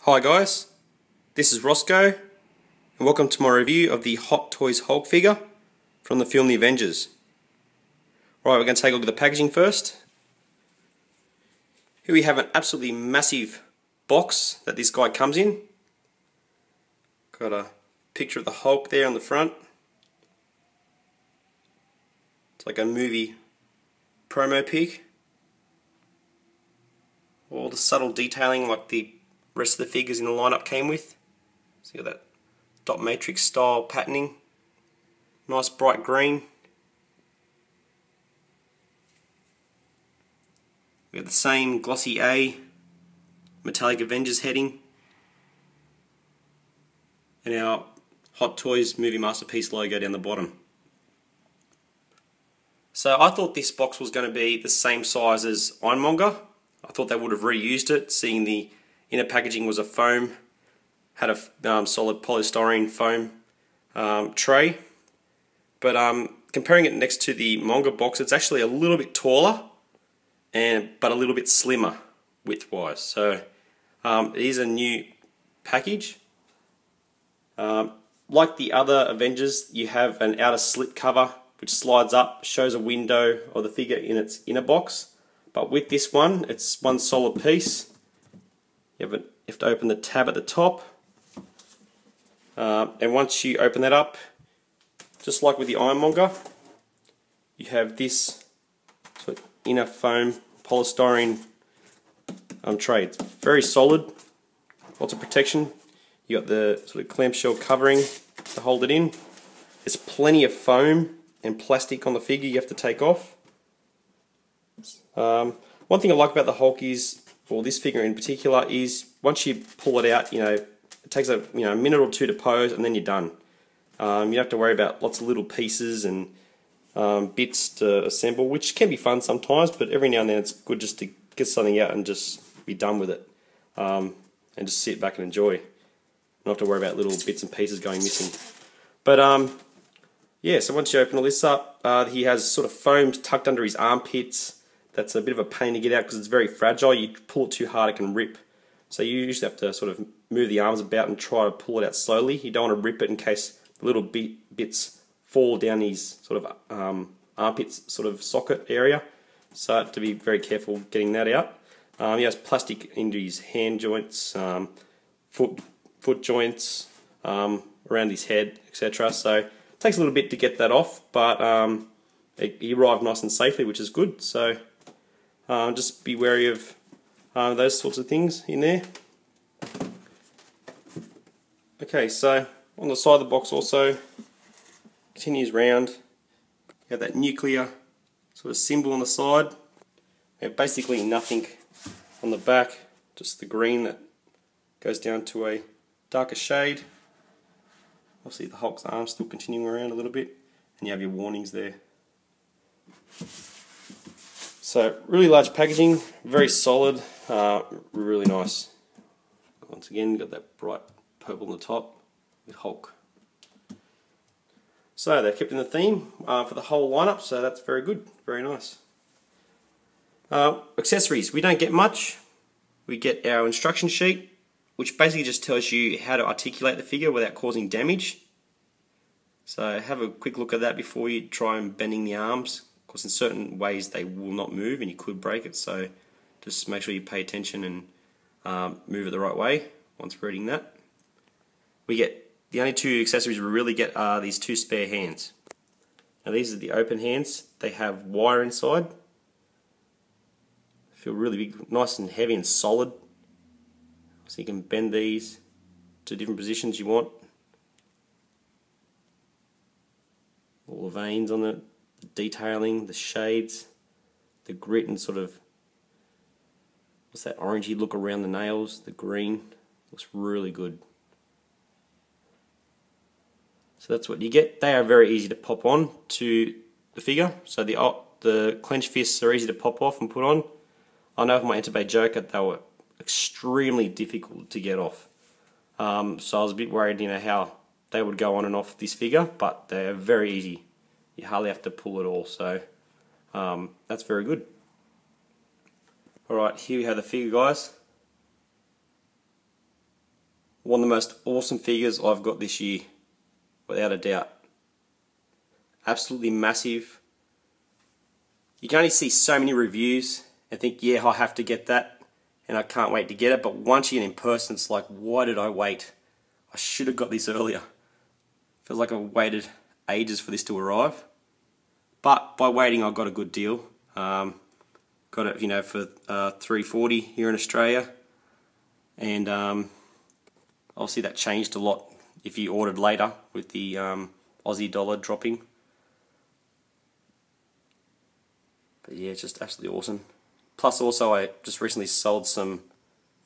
Hi guys, this is Roscoe and welcome to my review of the Hot Toys Hulk figure from the film The Avengers. Right, we're going to take a look at the packaging first. Here we have an absolutely massive box that this guy comes in. Got a picture of the Hulk there on the front. It's like a movie promo pic. All the subtle detailing like the rest of the figures in the lineup came with. See that dot matrix style patterning. Nice bright green. We have the same glossy A metallic Avengers heading. And our Hot Toys Movie Masterpiece logo down the bottom. So I thought this box was going to be the same size as Ironmonger. I thought they would have reused it, seeing the inner packaging was a foam, had a solid polystyrene foam tray. But comparing it next to the Monger box, it's actually a little bit taller, but a little bit slimmer width-wise. So it is a new package. Like the other Avengers, you have an outer slip cover which slides up, shows a window of the figure in its inner box. But with this one, it's one solid piece. You have to open the tab at the top, and once you open that up, just like with the Ironmonger, you have this sort of inner foam polystyrene tray. It's very solid, lots of protection. You got the sort of clamshell covering to hold it in. There's plenty of foam and plastic on the figure you have to take off. One thing I like about the Hulk is, or this figure in particular, is once you pull it out, it takes a minute or two to pose, and then you're done. You don't have to worry about lots of little pieces and bits to assemble, which can be fun sometimes, but every now and then it's good just to get something out and just be done with it, and just sit back and enjoy. Not have to worry about little bits and pieces going missing. But yeah, so once you open all this up, he has sort of foam tucked under his armpits. That's a bit of a pain to get out because it's very fragile. You pull it too hard, it can rip. So you usually have to sort of move the arms about and try to pull it out slowly. You don't want to rip it in case the little bits fall down his sort of armpits sort of socket area. So I have to be very careful getting that out. He has plastic into his hand joints, foot joints, around his head, etc. So it takes a little bit to get that off, but he arrived nice and safely, which is good. So just be wary of those sorts of things in there. Okay, so on the side of the box also continues round. You have that nuclear sort of symbol on the side. You have basically nothing on the back, just the green that goes down to a darker shade. Obviously the Hulk's arm still continuing around a little bit, and you have your warnings there. So really large packaging, very solid, really nice. Once again, you've got that bright purple on the top with Hulk. So they're kept in the theme for the whole lineup, so that's very good, very nice. Accessories, we don't get much. We get our instruction sheet, which basically just tells you how to articulate the figure without causing damage. So have a quick look at that before you try and bending the arms. Of course, in certain ways they will not move and you could break it, so just make sure you pay attention and move it the right way once reading that. We get the only two accessories we really get are these two spare hands. Now these are the open hands. They have wire inside. Feel really big, nice and heavy and solid. So you can bend these to different positions you want. All the veins on it, the detailing, the shades, the grit and sort of, what's that orangey look around the nails, the green, looks really good. So that's what you get. They are very easy to pop on to the figure. So the clenched fists are easy to pop off and put on. I know from my Interbay Joker they were extremely difficult to get off. So I was a bit worried, how they would go on and off this figure, but they're very easy. You hardly have to pull it all, so that's very good. Alright, here we have the figure, guys. one of the most awesome figures I've got this year, without a doubt. Absolutely massive. You can only see so many reviews and think, yeah, I have to get that, and I can't wait to get it. But once you're in person, it's like, why did I wait? I should have got this earlier. Feels like I've waited ages for this to arrive. But by waiting, I got a good deal. Got it, you know, for $3.40 here in Australia, and obviously that changed a lot if you ordered later with the Aussie dollar dropping. But yeah, it's just absolutely awesome. Plus, also, I just recently sold some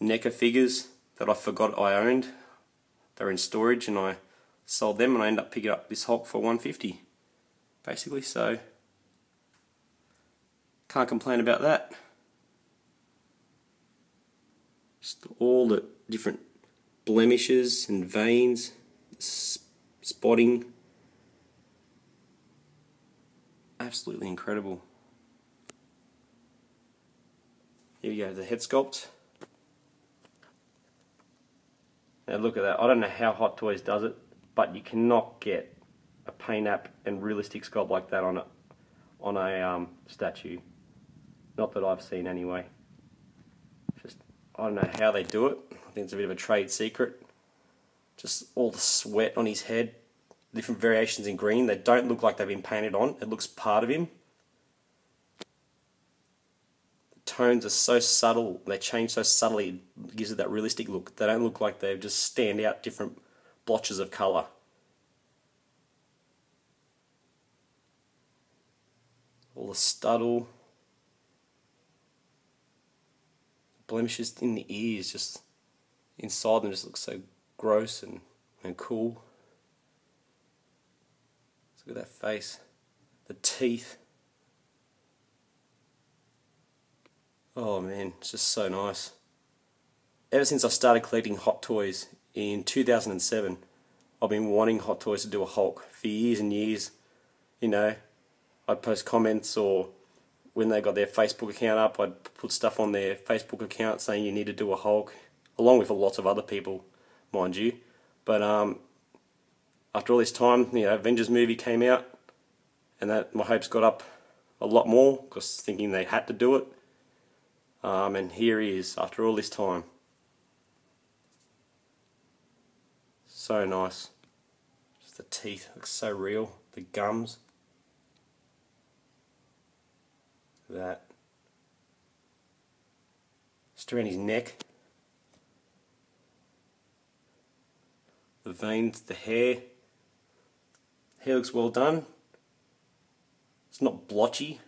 NECA figures that I forgot I owned. They're in storage, and I sold them, and I ended up picking up this Hulk for $150, basically. So can't complain about that. Just all the different blemishes and veins, spotting. Absolutely incredible. Here we go, the head sculpt. Now look at that. I don't know how Hot Toys does it, but you cannot get a paint app and realistic sculpt like that on a statue. Not that I've seen anyway. Just, I don't know how they do it. I think it's a bit of a trade secret. Just all the sweat on his head, different variations in green. They don't look like they've been painted on. It looks part of him. The tones are so subtle. They change so subtly. It gives it that realistic look. They don't look like they just stand out different blotches of colour. All the stubble. Blemishes in the ears, just inside them, just look so gross and cool. Look at that face, the teeth. Oh man, it's just so nice. Ever since I started collecting Hot Toys in 2007, I've been wanting Hot Toys to do a Hulk for years and years. You know, I'd post comments, or when they got their Facebook account up, I'd put stuff on their Facebook account saying you need to do a Hulk, along with lots of other people, mind you. But after all this time, you know, Avengers movie came out, and that my hopes got up a lot more, because thinking they had to do it. And here he is, after all this time. So nice. Just the teeth look so real, the gums. That. Just around his neck. The veins, the hair. Hair looks well done. It's not blotchy.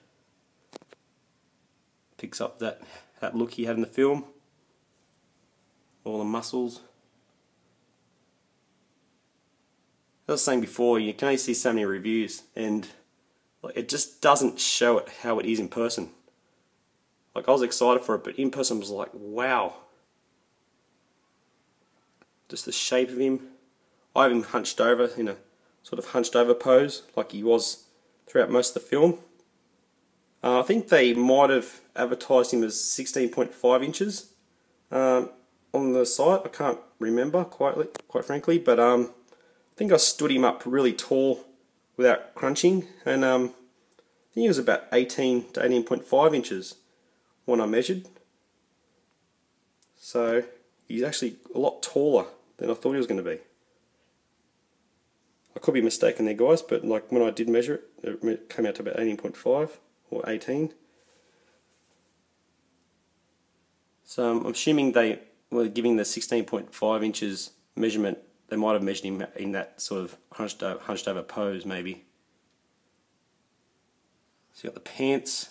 Picks up that look he had in the film. All the muscles. As I was saying before, you can only see so many reviews, and it just doesn't show it how it is in person. Like, I was excited for it, but in person I was like, wow. Just the shape of him. I have him hunched over in a sort of hunched over pose, like he was throughout most of the film. I think they might have advertised him as 16.5 inches on the site. I can't remember quite frankly, but I think I stood him up really tall without crunching, and I think he was about 18 to 18.5 inches when I measured. So he's actually a lot taller than I thought he was going to be. I could be mistaken there, guys, but like when I did measure it, it came out to about 18.5 or 18. So I'm assuming they were giving the 16.5 inches measurement. They might have measured him in that sort of hunched over pose, maybe. So you got the pants,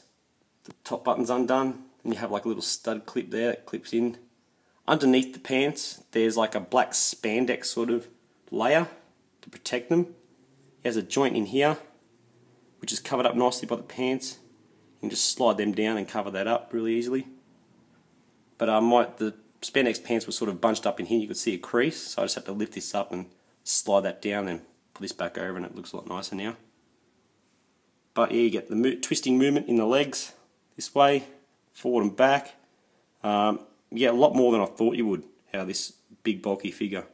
the top button's undone, and you have like a little stud clip there that clips in. Underneath the pants, there's like a black spandex sort of layer to protect them. He has a joint in here, which is covered up nicely by the pants. You can just slide them down and cover that up really easily. But the spandex pants were sort of bunched up in here. You could see a crease, so I just had to lift this up and slide that down and pull this back over, and it looks a lot nicer now. But yeah, you get the twisting movement in the legs this way, forward and back. You get a lot more than I thought you would out of this big bulky figure.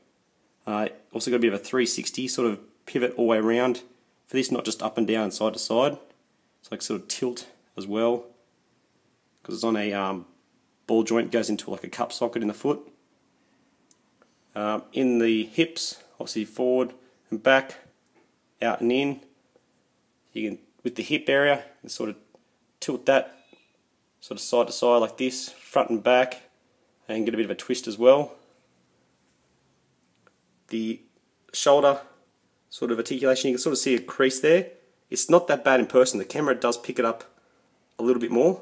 Also got a bit of a 360 sort of pivot all the way around for this, not just up and down and side to side. It's like sort of tilt as well, because it's on a ball joint, goes into like a cup socket in the foot. In the hips, obviously forward and back, out and in. You can, with the hip area, you can sort of tilt that sort of side to side like this, front and back, and get a bit of a twist as well. The shoulder sort of articulation, you can sort of see a crease there. It's not that bad in person. The camera does pick it up a little bit more,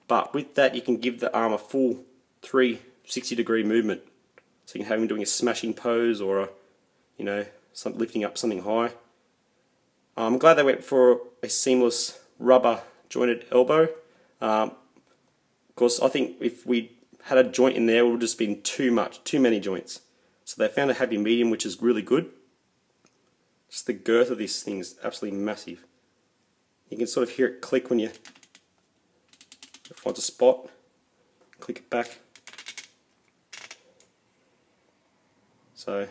but with that you can give the arm a full 360-degree movement. So you can have him doing a smashing pose or lifting up something high. I'm glad they went for a seamless rubber jointed elbow. Of course, I think if we had a joint in there, it would have just been too many joints. So they found a happy medium, which is really good. Just the girth of this thing is absolutely massive. You can sort of hear it click when you find a spot. Click it back. So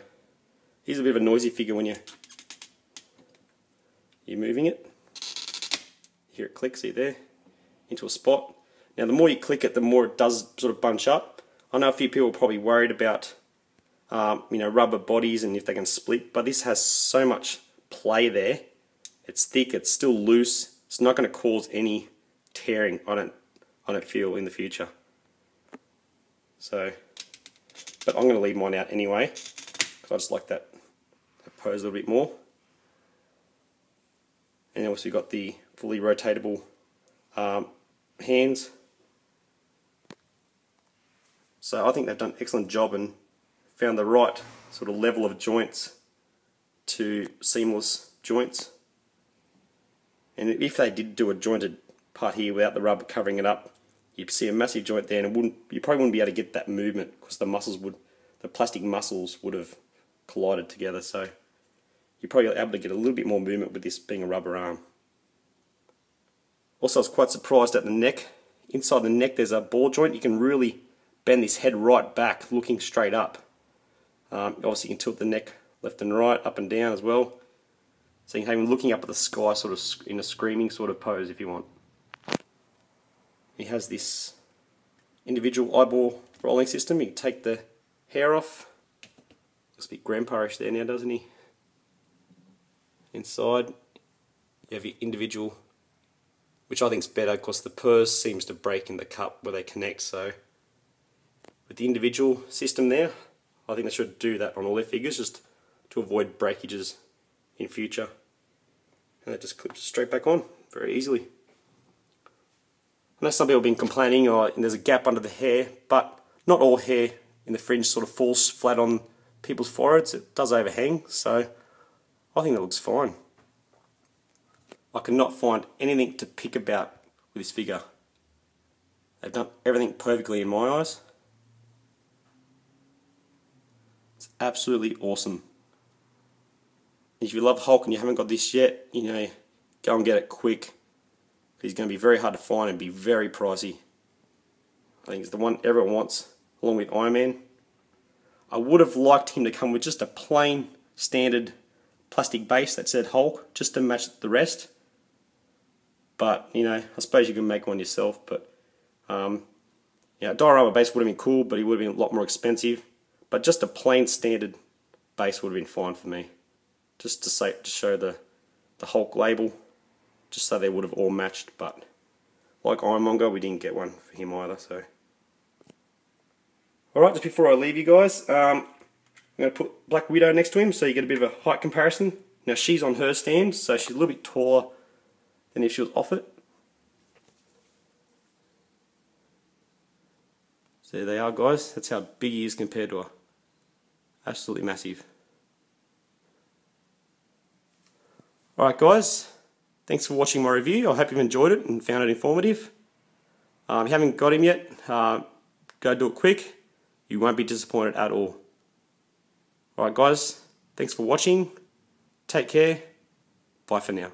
here's a bit of a noisy figure when you're moving it. Hear it click, see there, into a spot. Now the more you click it, the more it does sort of bunch up. I know a few people are probably worried about rubber bodies and if they can split, but this has so much play there. It's thick, it's still loose. It's not going to cause any tearing, I don't feel, in the future. So, but I'm going to leave mine out anyway, because I just like that pose a little bit more. And also you've got the fully rotatable hands. So I think they've done an excellent job and found the right sort of level of joints to seamless joints. And if they did do a jointed part here without the rubber covering it up, you'd see a massive joint there, and you probably wouldn't be able to get that movement because the plastic muscles would have collided together. So you're probably able to get a little bit more movement with this being a rubber arm. Also, I was quite surprised at the neck. Inside the neck there's a ball joint. You can really bend this head right back looking straight up. Obviously you can tilt the neck left and right, up and down as well. So you can have him looking up at the sky sort of in a screaming sort of pose if you want. He has this individual eyeball rolling system. You can take the hair off. Looks a bit grandpa-ish there now, doesn't he? Inside you have your individual, which I think is better because the purse seems to break in the cup where they connect. So with the individual system there, I think they should do that on all their figures just to avoid breakages in future. And that just clips straight back on very easily. I know some people have been complaining, there's a gap under the hair, but not all hair in the fringe sort of falls flat on people's foreheads. It does overhang, so I think that looks fine. I cannot find anything to pick about with this figure. They've done everything perfectly in my eyes. It's absolutely awesome. If you love Hulk and you haven't got this yet, go and get it quick. He's going to be very hard to find and be very pricey. I think it's the one everyone wants, along with Iron Man. I would have liked him to come with just a plain, standard plastic base that said Hulk, just to match the rest. But, I suppose you can make one yourself. But, diorama base would have been cool, but he would have been a lot more expensive. But just a plain, standard base would have been fine for me. Just to show the Hulk label, just so they would have all matched. But like Ironmonger, we didn't get one for him either. So, all right, just before I leave you guys, I'm going to put Black Widow next to him, so you get a bit of a height comparison. Now she's on her stand, so she's a little bit taller than if she was off it. So there they are, guys. That's how big he is compared to her. Absolutely massive. Alright guys, thanks for watching my review. I hope you've enjoyed it and found it informative. If you haven't got him yet, go do it quick. You won't be disappointed at all. Alright guys, thanks for watching. Take care. Bye for now.